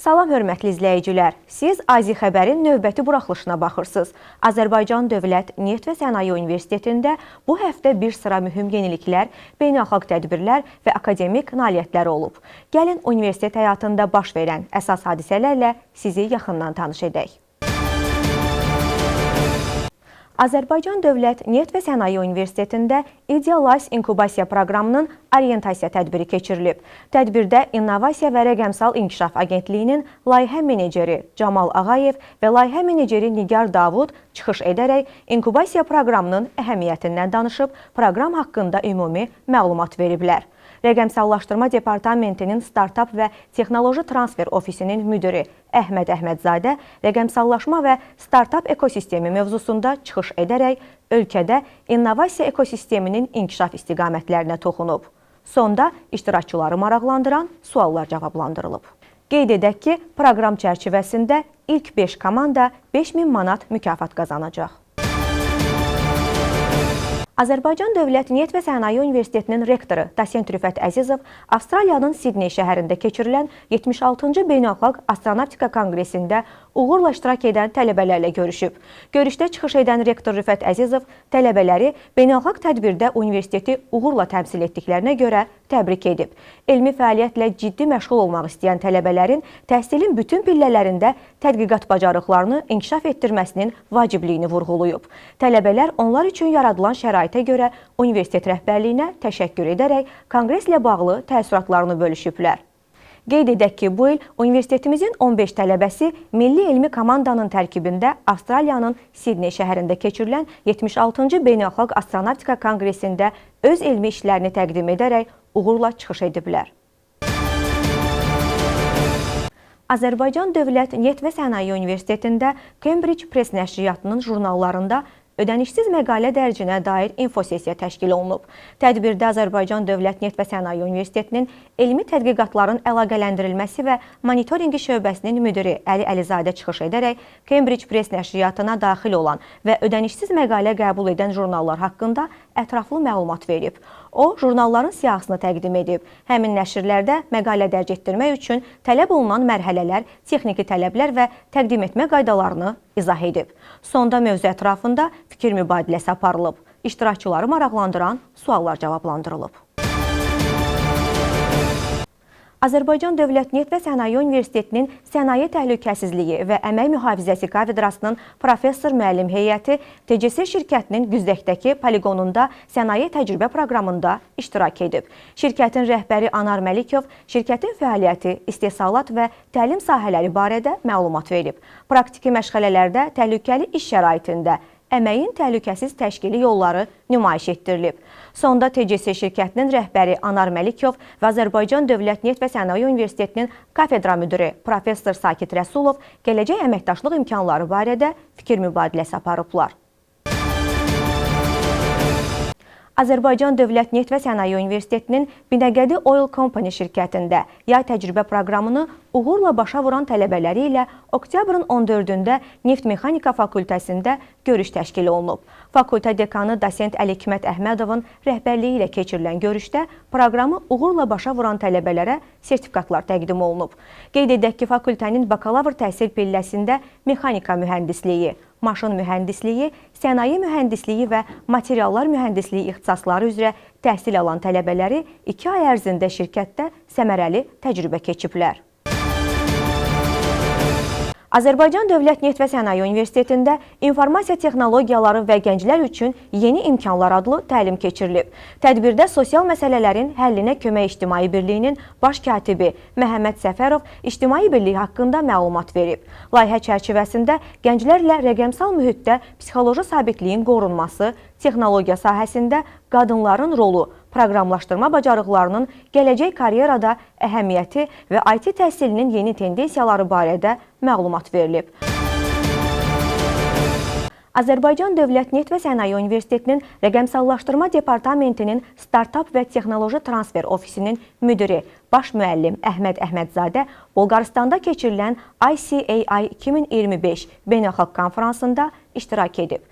Salam hörmətli izləyicilər, siz AZİ xəbərin növbəti buraxılışına baxırsınız. Azərbaycan Dövlət Neft və Sənaye Universitetində bu həftə bir sıra mühüm yeniliklər, beynəlxalq tədbirlər və akademik nailiyyətlər olub. Gəlin universitet həyatında baş verən əsas hadisələrlə sizi yaxından tanış edək. Azərbaycan Dövlət Neft və Sənaye Universitetində Idealize inkubasiya proqramının orientasiya tədbiri keçirilib. Tədbirdə İnnovasiya və Rəqəmsal İnkişaf Agentliyinin layihə meneceri Camal Ağayev və layihə meneceri Nigar Davud çıxış edərək inkubasiya proqramının əhəmiyyətindən danışıb, proqram haqqında ümumi məlumat veriblər. Rəqəmsallaşdırma Departamentinin Startup və Texnoloji Transfer Ofisinin müdiri Əhməd Əhmədzadə rəqəmsallaşma və startup ekosistemi mövzusunda çıxış edərək ölkədə innovasiya ekosisteminin inkişaf istiqamətlərinə toxunub. Sonda iştirakçıları maraqlandıran suallar cavablandırılıb. Qeyd edək ki, proqram çərçivəsində ilk 5 komanda 5000 manat mükafat qazanacaq. Azərbaycan Dövlət Neft və Sənaye Universitetinin rektoru Dosent Rüfət Əzizov Avstraliyanın Sidney şəhərində keçirilən 76-cı Beynəlxalq Astronavtika Konqresində uğurla iştirak edən tələbələrlə görüşüb. Görüşdə çıxış edən rektor Rüfət Əzizov tələbələri beynəlxalq tədbirdə universiteti uğurla təmsil etdiklərinə görə təbrik edib. Elmi fəaliyyətlə ciddi məşğul olmaq istəyən tələbələrin təhsilin bütün pillələrində tədqiqat bacarıqlarını inkişaf etdirməsinin vacibliyini vurğulayıb. Tələbələr onlar üçün yaradılan şəraitə görə universitet rəhbərliyinə təşəkkür edərək konqreslə bağlı təəssüratlarını bölüşüblər. Qeyd edək ki, bu il universitetimizin 15 tələbəsi milli elmi komandanın tərkibində Avstraliyanın Sidney şəhərində keçirilən 76-cı Beynəlxalq Astronavtika Konqresində öz elmi işlərini təqdim edərək uğurla çıxış ediblər. Azərbaycan Dövlət Neft və Sənaye Universitetində Cambridge Press nəşriyyatının jurnallarında ödənişsiz məqalə dərcinə dair infosessiya təşkil olunub. Tədbirdə Azərbaycan Dövlət Neft və Sənaye Universitetinin elmi tədqiqatların əlaqələndirilməsi və monitoringi şöbəsinin müdiri Əli Əlizadə çıxış edərək Cambridge Press nəşriyyatına daxil olan və ödənişsiz məqalə qəbul edən jurnallar haqqında ətraflı məlumat verib. O, jurnalların siyahısını təqdim edib. Həmin nəşrlərdə məqalə dərc etdirmək üçün tələb olunan mərhələlər, texniki tələblər və təqdim etmə qaydalarını izah edib. Sonda mövzu ətrafında fikir mübadiləsi aparılıb. İştirakçıları maraqlandıran suallar cavablandırılıb. Azərbaycan Dövlət Neft və Sənaye Universitetinin Sənaye Təhlükəsizliyi və Əmək Mühafizəsi kafedrasının professor müəllim heyəti TCS şirkətinin Güzdəkdəki poligonunda sənaye təcrübə proqramında iştirak edib. Şirkətin rəhbəri Anar Məlikov şirkətin fəaliyyəti, istehsalat və təlim sahələri barədə məlumat verib. Praktiki məşğələlərdə təhlükəli iş şəraitində əməyin təhlükəsiz təşkili yolları nümayiş etdirilib. Sonda TCS şirkətinin rəhbəri Anar Məlikov və Azərbaycan Dövlət Neft və Sənaye Universitetinin kafedra müdiri professor Sakit Rəsulov gələcək əməkdaşlıq imkanları barədə fikir mübadiləsi aparıblar. Azərbaycan Dövlət Neft və Sənaye Universitetinin Binəqədi Oil Company şirkətində yay təcrübə proqramını uğurla başa vuran tələbələri ilə oktyabrın 14-də Neft Mexanika fakültəsində görüş təşkil olunub. Fakültə dekanı Dosent Əli Hikmət Əhmədovun rəhbərliyi ilə keçirilən görüşdə proqramı uğurla başa vuran tələbələrə sertifikatlar təqdim olunub. Qeyd edək ki, fakültənin bakalavr təhsil pilləsində mexanika mühəndisliyi, maşın mühəndisliyi, sənaye mühəndisliyi və materiallar mühəndisliyi ixtisasları üzrə təhsil alan tələbələri 2 ay ərzində şirkətdə səmərəli təcrübə keçiblər. Azərbaycan Dövlət Neft və Sənaye Universitetində İnformasiya Texnologiyaları və Gənclər üçün Yeni İmkanlar adlı təlim keçirilib. Tədbirdə sosial məsələlərin həllinə kömək İctimai Birliyinin baş katibi Məhəmməd Səfərov İctimai Birliyi haqqında məlumat verib. Layihə çərçivəsində gənclərlə rəqəmsal mühitdə psixoloji sabitliyin qorunması, texnologiya sahəsində qadınların rolu, proqramlaşdırma bacarıqlarının gələcək karyerada əhəmiyyəti və IT təhsilinin yeni tendensiyaları barədə məlumat verilib. Azərbaycan Dövlət Neft və Sənaye Universitetinin Rəqəmsallaşdırma Departamentinin Startup və Texnoloji Transfer Ofisinin müdiri, baş müəllim Əhməd Əhmədzadə Bolqarıstanda keçirilən ICAI 2025 beynəlxalq konfransında iştirak edib.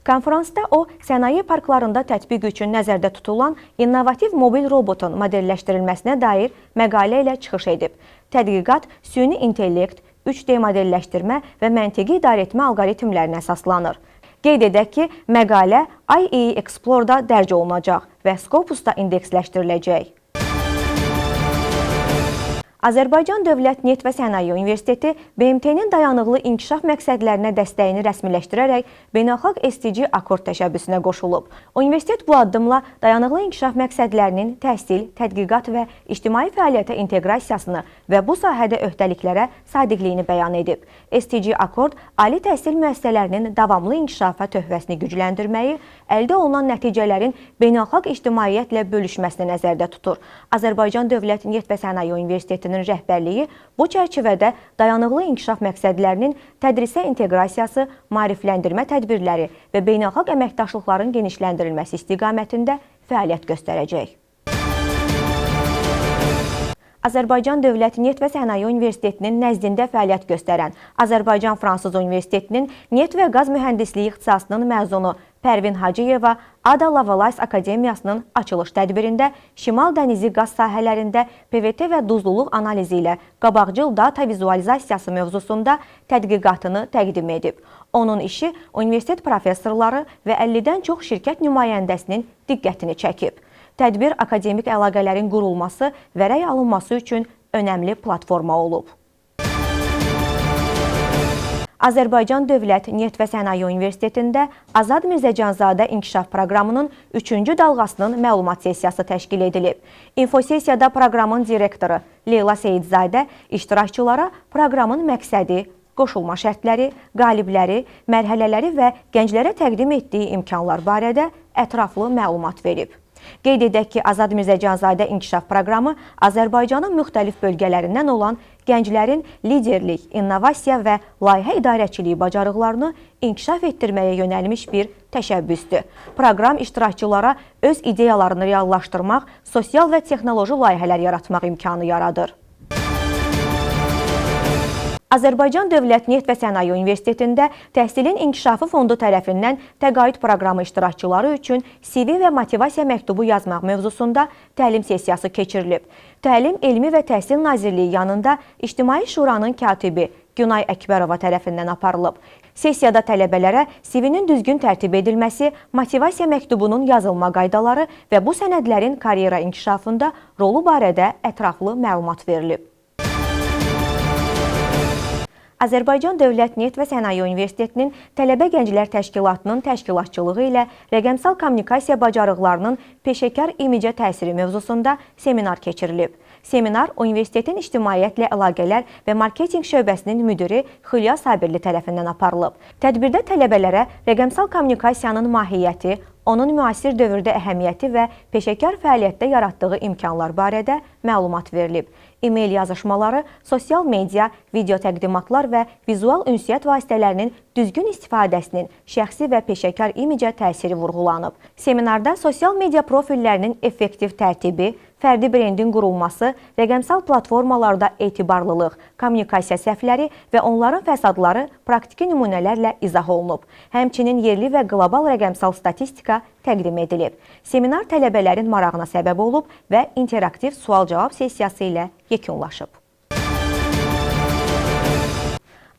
Konferansda o, sənaye parklarında tətbiq üçün nəzərdə tutulan innovativ mobil robotun modelləşdirilməsinə dair məqalə ilə çıxış edib. Tədqiqat süni intellekt, 3D modelləşdirmə və məntiqi idarəetmə alqoritmlərinə əsaslanır. Qeyd edək ki, məqalə IEEE Explore-da dərc olunacaq və Scopusda indeksləşdiriləcək. Azərbaycan Dövlət Neft və Sənaye Universiteti BMT-nin dayanıqlı inkişaf məqsədlərinə dəstəyini rəsmiləşdirərək beynəlxalq SDG akord təşəbbüsünə qoşulub. Universitet bu addımla dayanıqlı inkişaf məqsədlərinin təhsil, tədqiqat və ictimai fəaliyyətə inteqrasiyasını və bu sahədə öhdəliklərə sadiqliyini bəyan edib. SDG akord ali təhsil müəssisələrinin davamlı inkişafa töhfəsini gücləndirməyi, əldə olunan nəticələrin beynəlxalq ictimaiyyətlə bölüşməsini nəzərdə tutur. Azərbaycan Dövlət Neft və Sənaye Universitetinin rəhbərliyi bu çərçivədə dayanıqlı inkişaf məqsədlərinin tədrisə inteqrasiyası, maarifləndirmə tədbirləri və beynəlxalq əməkdaşlıqların genişləndirilməsi istiqamətində fəaliyyət göstərəcək. Azərbaycan Dövlət Neft və Sənaye Universitetinin nəzdində fəaliyyət göstərən Azərbaycan Fransız Universitetinin Neft və Qaz Mühəndisliyi ixtisasının məzunu Pərvin Hacıyeva Ada Lovelace Akademiyasının açılış tədbirində Şimal dənizi qaz sahələrində PVT və duzluluq analizi ilə qabaqcıl data vizualizasiyası mövzusunda tədqiqatını təqdim edib. Onun işi universitet professorları və 50-dən çox şirkət nümayəndəsinin diqqətini çəkib. Tədbir akademik əlaqələrin qurulması və rəy alınması üçün önəmli platforma olub. Azərbaycan Dövlət Neft və Sənaye Universitetində Azad Mirzəcanzadə İnkişaf Proqramının 3-cü dalğasının məlumat sessiyası təşkil edilib. İnfosessiyada proqramın direktoru Leyla Seyidzadə iştirakçılara proqramın məqsədi, qoşulma şərtləri, qalibləri, mərhələləri və gənclərə təqdim etdiyi imkanlar barədə ətraflı məlumat verib. Qeyd edək ki, Azad Mirzəcanzadə İnkişaf Proqramı Azərbaycanın müxtəlif bölgələrindən olan gənclərin liderlik, innovasiya və layihə idarəçiliyi bacarıqlarını inkişaf etdirməyə yönəlmiş bir təşəbbüsdür. Proqram iştirakçılara öz ideyalarını reallaşdırmaq, sosial və texnoloji layihələr yaratmaq imkanı yaradır. Azərbaycan Dövlət Neft və Sənaye Universitetində Təhsilin İnkişafı Fondu tərəfindən təqaüd proqramı iştirakçıları üçün CV və motivasiya məktubu yazmaq mövzusunda təlim sessiyası keçirilib. Təlim Elmi və Təhsil Nazirliyi yanında İctimai Şuranın katibi Günay Əkbərova tərəfindən aparılıb. Sessiyada tələbələrə CV-nin düzgün tərtib edilməsi, motivasiya məktubunun yazılma qaydaları və bu sənədlərin karyera inkişafında rolu barədə ətraflı məlumat verilib. Azərbaycan Dövlət Neft və Sənaye Universitetinin Tələbə Gənclər Təşkilatının təşkilatçılığı ilə rəqəmsal kommunikasiya bacarıqlarının peşəkar imicə təsiri mövzusunda seminar keçirilib. Seminar universitetin ictimaiyyətlə əlaqələr və marketinq şöbəsinin müdiri Xülya Sabirli tərəfindən aparılıb. Tədbirdə tələbələrə rəqəmsal kommunikasiyanın mahiyyəti, onun müasir dövrdə əhəmiyyəti və peşəkar fəaliyyətdə yaratdığı imkanlar barədə məlumat verilib. E-mail yazışmaları, sosial media, video təqdimatlar və vizual ünsiyyət vasitələrinin düzgün istifadəsinin şəxsi və peşəkar imicə təsiri vurğulanıb. Seminarda sosial media profillərinin effektiv tərtibi, fərdi brendin qurulması, rəqəmsal platformalarda etibarlılıq, kommunikasiya səhvləri və onların fəsadları praktiki nümunələrlə izah olunub. Həmçinin yerli və qlobal rəqəmsal statistika təqdim edilib. Seminar tələbələrin marağına səbəb olub və interaktiv sual-cavab sessiyası ilə yekunlaşıb.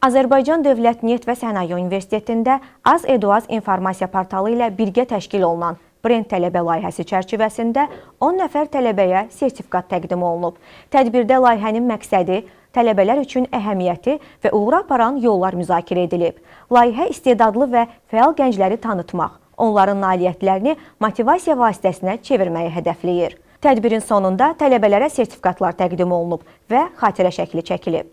Azərbaycan Dövlət Neft və Sənaye Universitetində Az-Edu-Az informasiya portalı ilə birgə təşkil olunan Brend tələbə layihəsi çərçivəsində 10 nəfər tələbəyə sertifikat təqdim olunub. Tədbirdə layihənin məqsədi, tələbələr üçün əhəmiyyəti və uğura aparan yollar müzakirə edilib. Layihə istedadlı və fəal gəncləri tanıtmaq, onların nailiyyətlərini motivasiya vasitəsinə çevirməyi hədəfləyir. Tədbirin sonunda tələbələrə sertifikatlar təqdim olunub və xatirə şəkli çəkilib.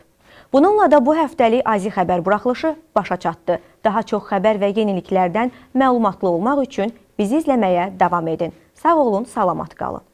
Bununla da bu həftəlik AZİ xəbər buraxılışı başa çatdı. Daha çox xəbər və yeniliklərdən məlumatlı olmaq üçün bizi izləməyə davam edin. Sağ olun, salamat qalın.